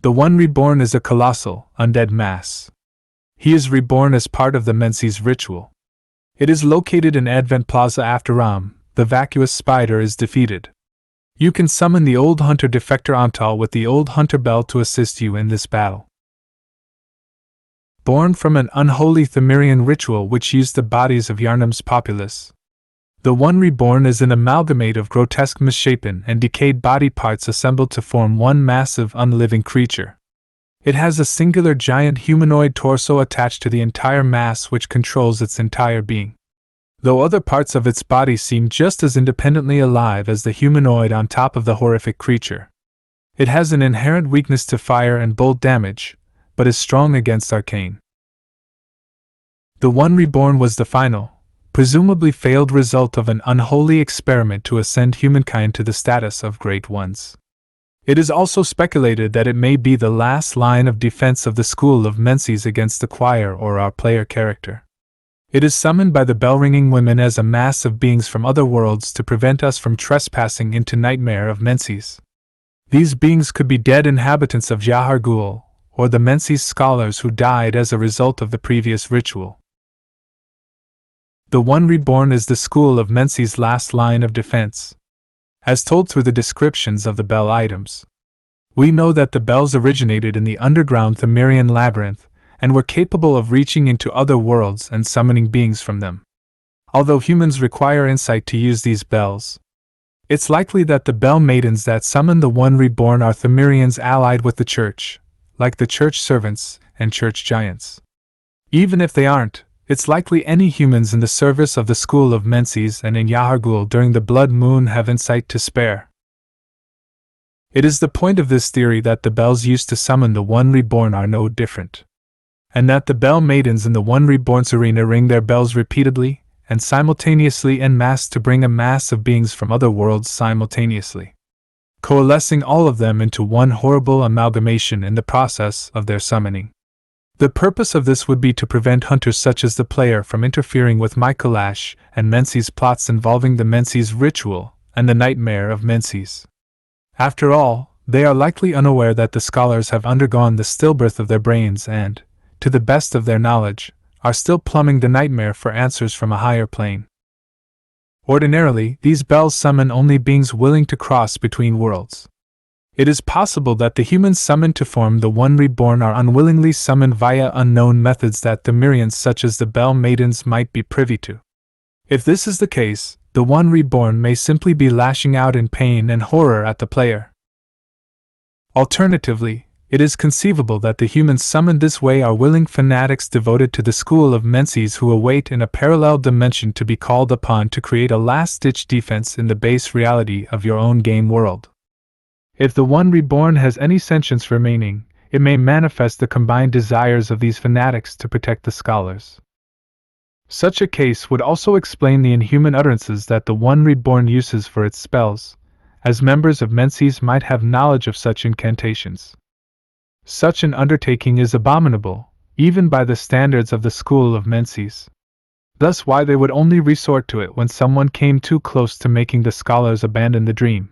The One Reborn is a colossal, undead mass. He is reborn as part of the Mensis Ritual. It is located in Advent Plaza after the Vacuous Spider is defeated. You can summon the Old Hunter Defector Amtal with the Old Hunter Bell to assist you in this battle. Born from an unholy Cimmerian ritual which used the bodies of Yharnam's populace, the One Reborn is an amalgamate of grotesque misshapen and decayed body parts assembled to form one massive unliving creature. It has a singular giant humanoid torso attached to the entire mass which controls its entire being, though other parts of its body seem just as independently alive as the humanoid on top of the horrific creature. It has an inherent weakness to fire and bolt damage, but is strong against arcane. The One Reborn was the final, presumably failed result of an unholy experiment to ascend humankind to the status of Great Ones. It is also speculated that it may be the last line of defense of the school of Menses against the choir or our player character. It is summoned by the bell-ringing women as a mass of beings from other worlds to prevent us from trespassing into Nightmare of Menses. These beings could be dead inhabitants of Yahar'gul, or the Menses scholars who died as a result of the previous ritual. The One Reborn is the school of Menses' last line of defense, as told through the descriptions of the bell items. We know that the bells originated in the underground Cimmerian labyrinth, and were capable of reaching into other worlds and summoning beings from them. Although humans require insight to use these bells, it's likely that the bell maidens that summon the One Reborn are Cimmerians allied with the church, like the church servants and church giants. Even if they aren't, it's likely any humans in the service of the school of Menses and in Yahar'gul during the blood moon have insight to spare. It is the point of this theory that the bells used to summon the One Reborn are no different, and that the bell maidens in the One Reborn's arena ring their bells repeatedly and simultaneously en masse to bring a mass of beings from other worlds simultaneously, coalescing all of them into one horrible amalgamation in the process of their summoning. The purpose of this would be to prevent hunters such as the player from interfering with Mycolash and Menses' plots involving the Menses Ritual and the Nightmare of Menses. After all, they are likely unaware that the scholars have undergone the stillbirth of their brains and, to the best of their knowledge, are still plumbing the nightmare for answers from a higher plane. Ordinarily, these bells summon only beings willing to cross between worlds. It is possible that the humans summoned to form the One Reborn are unwillingly summoned via unknown methods that the Cimmerians such as the Bell Maidens might be privy to. If this is the case, the One Reborn may simply be lashing out in pain and horror at the player. Alternatively, it is conceivable that the humans summoned this way are willing fanatics devoted to the school of Menses who await in a parallel dimension to be called upon to create a last-ditch defense in the base reality of your own game world. If the One Reborn has any sentience remaining, it may manifest the combined desires of these fanatics to protect the scholars. Such a case would also explain the inhuman utterances that the One Reborn uses for its spells, as members of Menses might have knowledge of such incantations. Such an undertaking is abominable, even by the standards of the school of Menses. Thus why they would only resort to it when someone came too close to making the scholars abandon the dream.